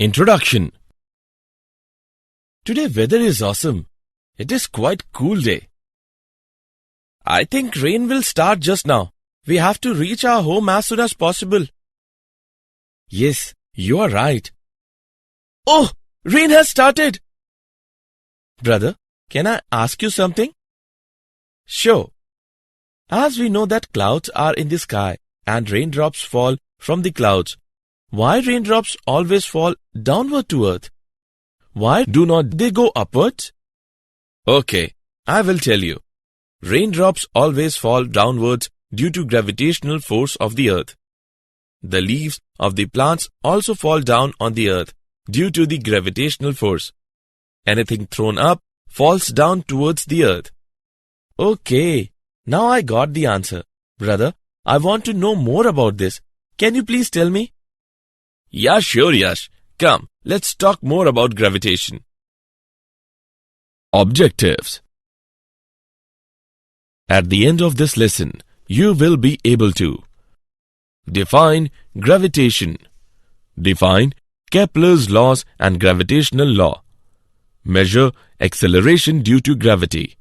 Introduction. Today weather is awesome. It is quite cool day. I think rain will start just now. We have to reach our home as soon as possible. Yes, you are right. Oh, rain has started. Brother, can I ask you something? Sure. As we know that clouds are in the sky and raindrops fall from the clouds, why raindrops always fall downward to earth? Why do not they go upwards? Okay, I will tell you. Raindrops always fall downwards due to gravitational force of the earth. The leaves of the plants also fall down on the earth due to the gravitational force. Anything thrown up falls down towards the earth. Okay, now I got the answer. Brother, I want to know more about this. Can you please tell me? Yeah, sure, Yash. Come, let's talk more about gravitation. Objectives. At the end of this lesson, you will be able to define gravitation, define Kepler's laws and gravitational law, measure acceleration due to gravity,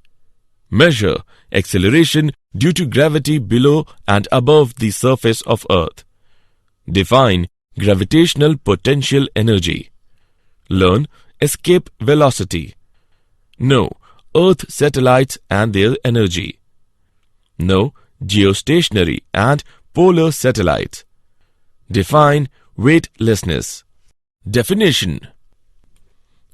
measure acceleration due to gravity below and above the surface of Earth, define gravitational potential energy, learn escape velocity, know Earth satellites and their energy, know geostationary and polar satellites, define weightlessness. Definition.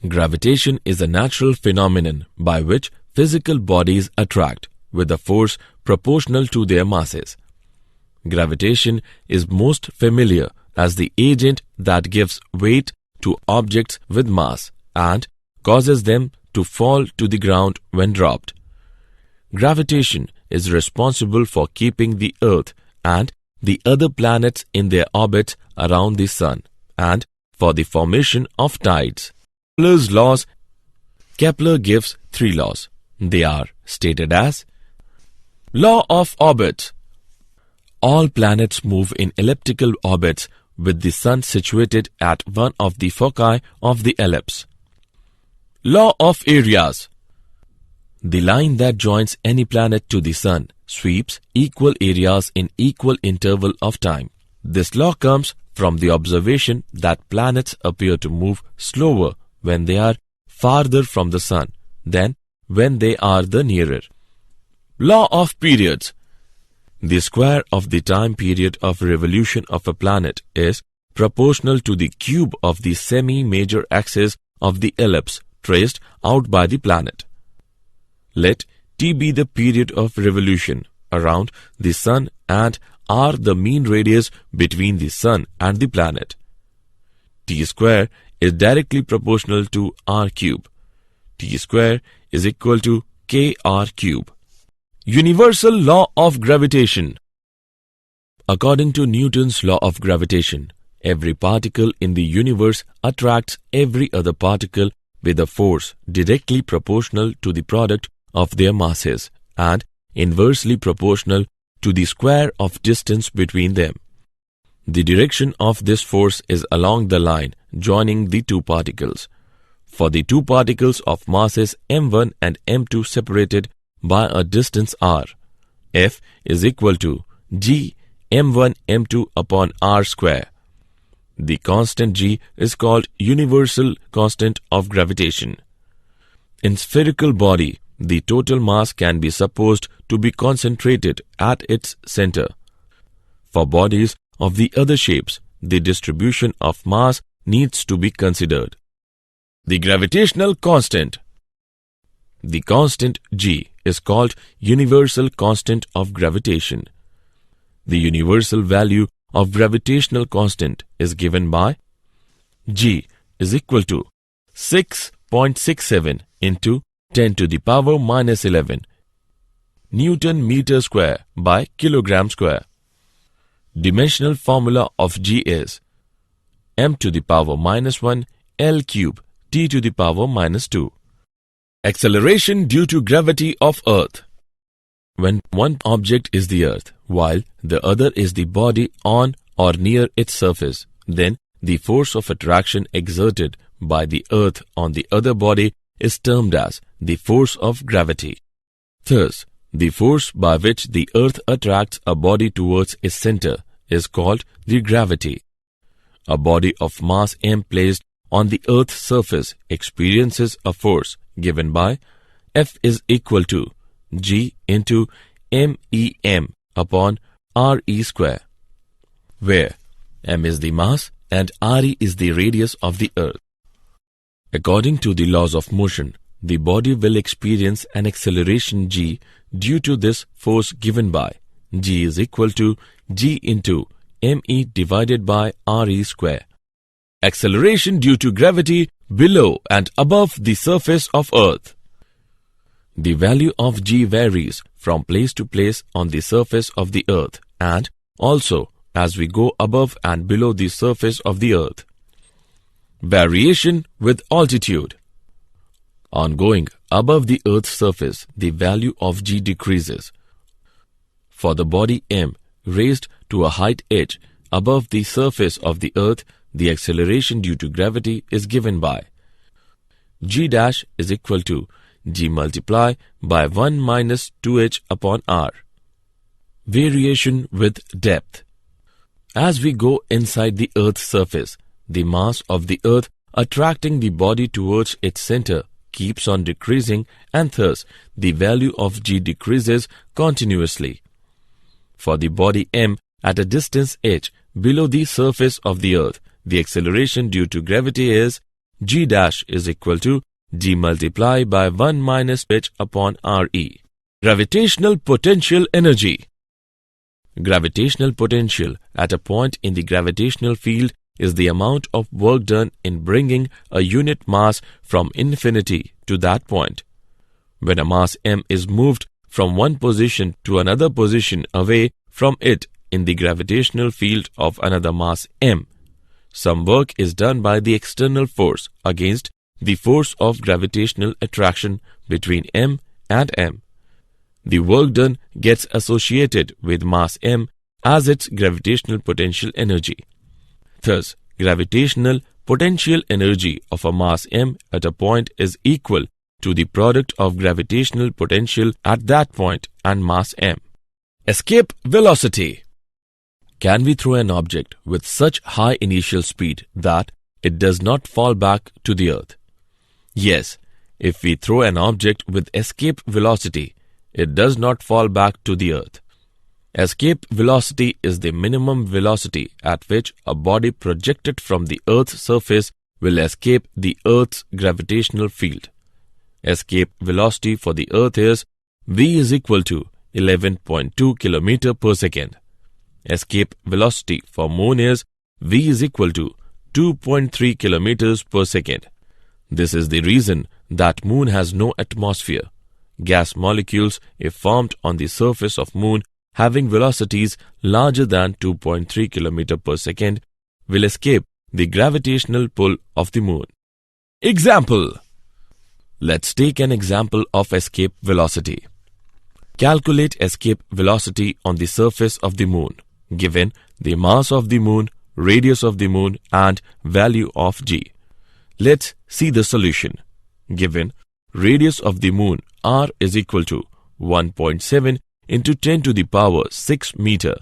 Gravitation is a natural phenomenon by which physical bodies attract with a force proportional to their masses. Gravitation is most familiar as the agent that gives weight to objects with mass and causes them to fall to the ground when dropped. Gravitation is responsible for keeping the Earth and the other planets in their orbits around the Sun and for the formation of tides. Kepler's laws. Kepler gives 3 laws. They are stated as: Law of orbit. All planets move in elliptical orbits with the Sun situated at one of the foci of the ellipse. Law of areas. The line that joins any planet to the Sun sweeps equal areas in equal interval of time. This law comes from the observation that planets appear to move slower when they are farther from the Sun than when they are the nearer. Law of periods. The square of the time period of revolution of a planet is proportional to the cube of the semi-major axis of the ellipse traced out by the planet. Let T be the period of revolution around the Sun and R the mean radius between the Sun and the planet. T square is directly proportional to R cube. T square is equal to KR cube. Universal law of gravitation. According to Newton's law of gravitation, every particle in the universe attracts every other particle with a force directly proportional to the product of their masses and inversely proportional to the square of distance between them. The direction of this force is along the line joining the two particles. For the two particles of masses m1 and m2 separated by a distance r, F is equal to g m1 m2 upon r square. The constant g is called universal constant of gravitation. In spherical body, the total mass can be supposed to be concentrated at its center. For bodies of the other shapes, the distribution of mass needs to be considered. The gravitational constant. The constant g is called universal constant of gravitation. The universal value of gravitational constant is given by g is equal to 6.67 into 10 to the power minus 11 Newton meter square by kilogram square. Dimensional formula of g is m to the power minus 1 L cube t to the power minus 2. Acceleration due to gravity of Earth. When one object is the Earth, while the other is the body on or near its surface, then the force of attraction exerted by the Earth on the other body is termed as the force of gravity. Thus, the force by which the Earth attracts a body towards its center is called the gravity. A body of mass m placed on the Earth's surface experiences a force given by F is equal to G into MEM upon RE square, where m is the mass and RE is the radius of the Earth. According to the laws of motion, the body will experience an acceleration g due to this force given by g is equal to g into me divided by re square. Acceleration due to gravity below and above the surface of Earth. The value of g varies from place to place on the surface of the Earth and also as we go above and below the surface of the Earth. Variation with altitude. On going above the Earth's surface, the value of g decreases. For the body m raised to a height h above the surface of the Earth, the acceleration due to gravity is given by g dash is equal to g multiply by 1 minus 2h upon r. Variation with depth. As we go inside the Earth's surface, the mass of the Earth attracting the body towards its center keeps on decreasing and thus the value of g decreases continuously. For the body m at a distance h below the surface of the Earth, the acceleration due to gravity is g dash is equal to g multiply by 1 minus h upon re. Gravitational potential energy. Gravitational potential at a point in the gravitational field is the amount of work done in bringing a unit mass from infinity to that point. When a mass m is moved from one position to another position away from it in the gravitational field of another mass m, some work is done by the external force against the force of gravitational attraction between m and m. The work done gets associated with mass m as its gravitational potential energy. Thus, gravitational potential energy of a mass m at a point is equal to the product of gravitational potential at that point and mass m. Escape velocity. Can we throw an object with such high initial speed that it does not fall back to the Earth? Yes, if we throw an object with escape velocity, it does not fall back to the Earth. Escape velocity is the minimum velocity at which a body projected from the Earth's surface will escape the Earth's gravitational field. Escape velocity for the Earth is v is equal to 11.2 km per second. Escape velocity for Moon is v is equal to 2.3 km per second. This is the reason that Moon has no atmosphere. Gas molecules, if formed on the surface of Moon having velocities larger than 2.3 km per second, will escape the gravitational pull of the Moon. Example. Let's take an example of escape velocity. Calculate escape velocity on the surface of the Moon, given the mass of the Moon, radius of the Moon, and value of g. Let's see the solution. Given radius of the Moon r is equal to 1.7 into 10 to the power 6 meter.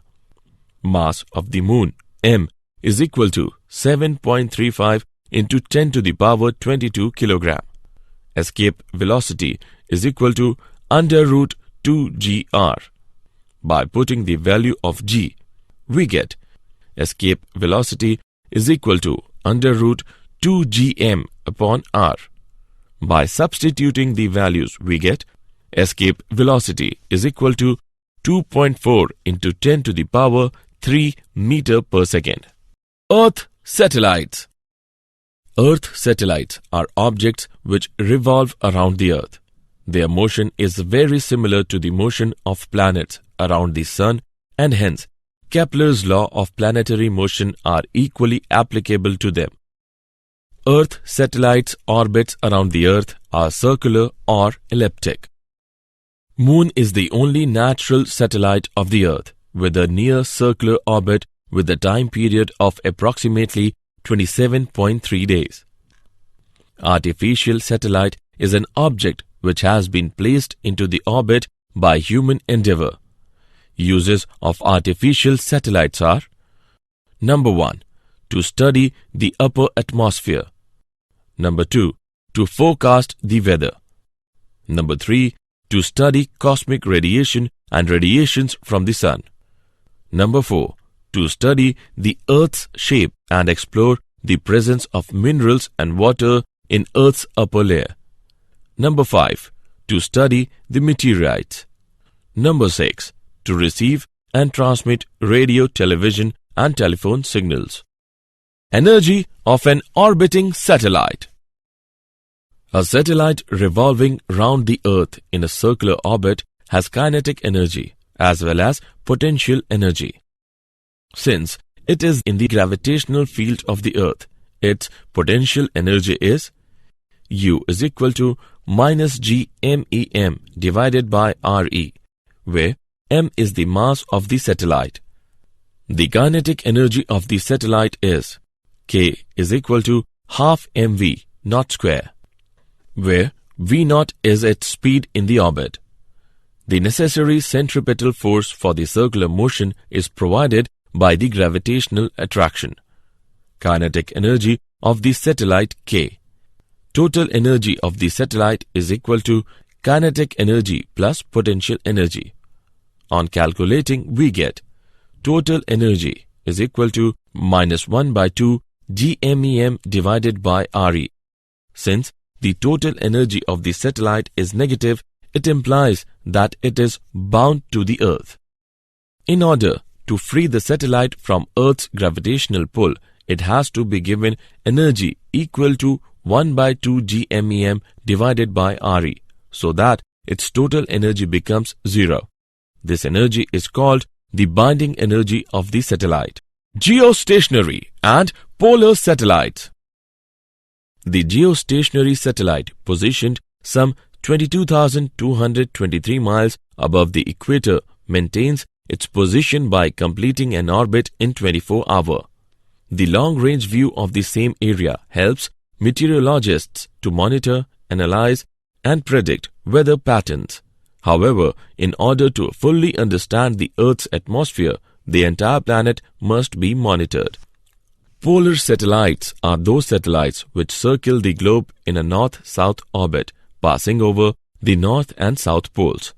Mass of the Moon m is equal to 7.35 into 10 to the power 22 kilogram. Escape velocity is equal to under root 2gr. By putting the value of g, we get escape velocity is equal to under root 2gm upon r. By substituting the values, we get escape velocity is equal to 2.4 into 10 to the power 3 meter per second. Earth satellites. Earth satellites are objects which revolve around the Earth. Their motion is very similar to the motion of planets around the Sun, and hence Kepler's law of planetary motion are equally applicable to them. Earth satellites' orbits around the Earth are circular or elliptic. Moon is the only natural satellite of the Earth with a near circular orbit with a time period of approximately 27.3 days. Artificial satellite is an object which has been placed into the orbit by human endeavor. Uses of artificial satellites are: Number 1. To study the upper atmosphere. Number 2. To forecast the weather. Number 3. To study cosmic radiation and radiations from the sun. Number 4. To study the Earth's shape and explore the presence of minerals and water in Earth's upper layer. Number 5. To study the meteorites. Number 6. To receive and transmit radio, television and telephone signals. Energy of an orbiting satellite. A satellite revolving round the Earth in a circular orbit has kinetic energy as well as potential energy. Since it is in the gravitational field of the Earth, its potential energy is U is equal to minus gmem divided by Re, where m is the mass of the satellite. The kinetic energy of the satellite is K is equal to half mv naught square, where v naught is its speed in the orbit. The necessary centripetal force for the circular motion is provided by the gravitational attraction. Kinetic energy of the satellite K. Total energy of the satellite is equal to kinetic energy plus potential energy. On calculating, we get total energy is equal to minus 1 by 2 gmem divided by Re. Since the total energy of the satellite is negative, it implies that it is bound to the Earth. In order to free the satellite from Earth's gravitational pull, it has to be given energy equal to 1 by 2 gmem divided by Re, so that its total energy becomes 0. This energy is called the binding energy of the satellite. Geostationary and polar satellites. The geostationary satellite, positioned some 22,223 miles above the equator, maintains its position by completing an orbit in 24 hours. The long-range view of the same area helps meteorologists to monitor, analyze, and predict weather patterns. However, in order to fully understand the Earth's atmosphere, the entire planet must be monitored. Polar satellites are those satellites which circle the globe in a north-south orbit, passing over the north and south poles.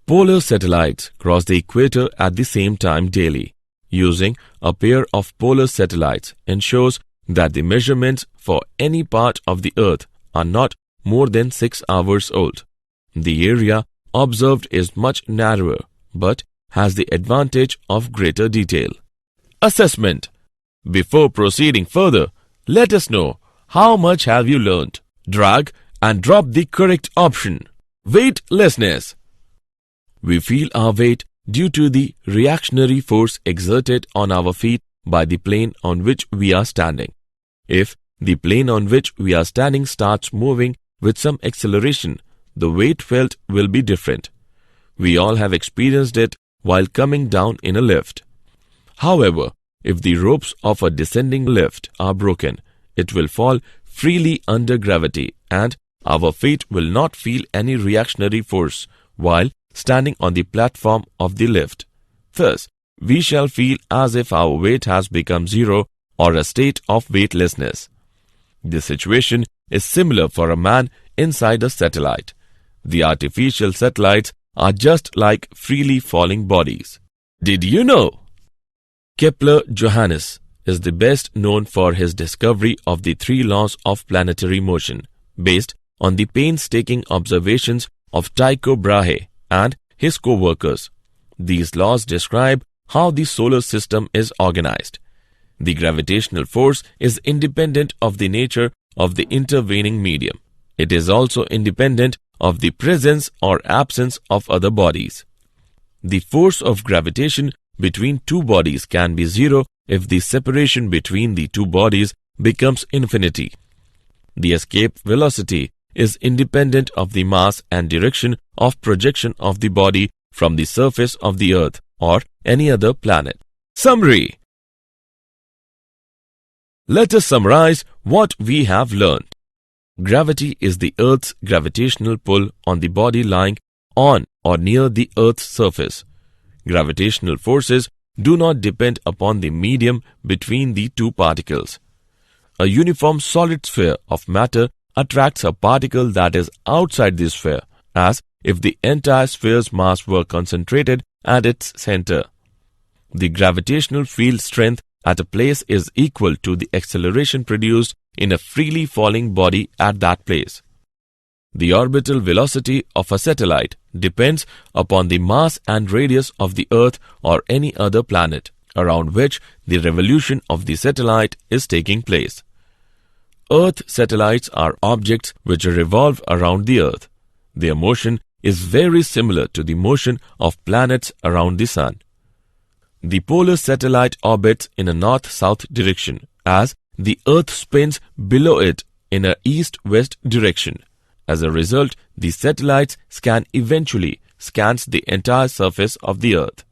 Polar satellites cross the equator at the same time daily. Using a pair of polar satellites ensures that the measurements for any part of the Earth are not more than 6 hours old. The area observed is much narrower, but has the advantage of greater detail. Assessment. Before proceeding further, let us know how much have you learned. Drag and drop the correct option. Weightlessness. We feel our weight due to the reactionary force exerted on our feet by the plane on which we are standing. If the plane on which we are standing starts moving with some acceleration, the weight felt will be different. We all have experienced it while coming down in a lift. However, if the ropes of a descending lift are broken, it will fall freely under gravity and our feet will not feel any reactionary force while standing on the platform of the lift. Thus, we shall feel as if our weight has become zero or a state of weightlessness. This situation is similar for a man inside a satellite. The artificial satellites are just like freely falling bodies. Did you know? Kepler Johannes is the best known for his discovery of the 3 laws of planetary motion, based on the painstaking observations of Tycho Brahe and his co-workers. These laws describe how the solar system is organized. The gravitational force is independent of the nature of the intervening medium. It is also independent of the presence or absence of other bodies. The force of gravitation between two bodies can be zero if the separation between the two bodies becomes infinity. The escape velocity is independent of the mass and direction of projection of the body from the surface of the Earth or any other planet. Summary. Let us summarize what we have learned. Gravity is the Earth's gravitational pull on the body lying on or near the Earth's surface. Gravitational forces do not depend upon the medium between the two particles. A uniform solid sphere of matter attracts a particle that is outside the sphere, as if the entire sphere's mass were concentrated at its center. The gravitational field strength at a place is equal to the acceleration produced in a freely falling body at that place. The orbital velocity of a satellite depends upon the mass and radius of the Earth or any other planet around which the revolution of the satellite is taking place. Earth satellites are objects which revolve around the Earth. Their motion is very similar to the motion of planets around the Sun. The polar satellite orbits in a north-south direction, as the Earth spins below it in a east-west direction. As a result, the satellites scan eventually scans the entire surface of the Earth.